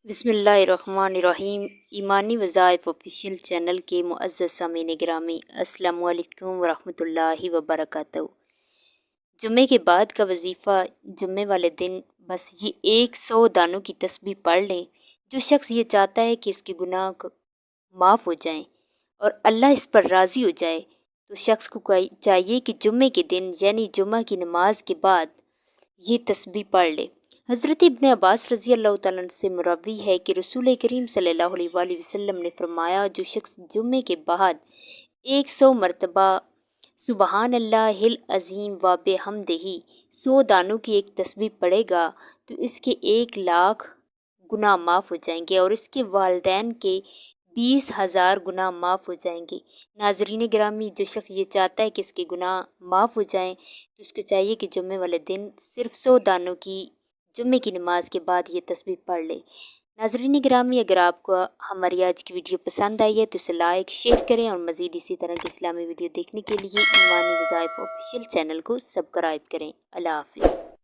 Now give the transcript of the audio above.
बिस्मिल्लाहिर्रहमानिर्रहीम। ईमानी वज़ाइफ official channel के मुअज़्ज़ज़ सामीन गिरामी, अस्सलामु अलैकुम वरहमतुल्लाहि वबरकातुहू। जुम्मे के बाद का वजीफ़ा, जुम्मे वाले दिन बस ये 100 दानों की तस्बीह पढ़ लें। जो शख्स ये चाहता है कि इसके गुनाह माफ़ हो जाएं और अल्लाह इस पर राज़ी हो जाए, तो शख्स को चाहिए कि जुम्मे के दिन यानी जुम्मा की नमाज के बाद ये तस्बीह पढ़ ले। हज़रत इब्न अब्बास रज़ी अल्लाह तआला अन्हु से मरवी है कि रसूल करीम सल्लल्लाहु अलैहि वसल्लम ने फरमाया, जो शख्स जुम्मे के बाद 100 मरतबा सुबहान अल्लाहिल अज़ीम व बिहम्दिही 100 दानों की एक तस्बीह पढ़ेगा तो इसके 1 लाख गुनाह माफ़ हो जाएंगे और इसके वालिदैन के 20,000 गुनाह माफ़ हो जाएंगे। नाज़रीन गिरामी, जो शख्स ये चाहता है कि इसके गुनाह माफ़ हो जाएं, तो उसको चाहिए कि जुम्मे वाले दिन सिर्फ 100 दानों की जुम्मे की नमाज के बाद ये तस्बीह पढ़ ले। नाज़रीन गिरामी, अगर आपको हमारी आज की वीडियो पसंद आई है तो इसे लाइक शेयर करें और मज़ीद इसी तरह की इस्लामी वीडियो देखने के लिए ईमानी वज़ाइफ ऑफिशियल चैनल को सब्सक्राइब करें। अल्लाह हाफ़िज़।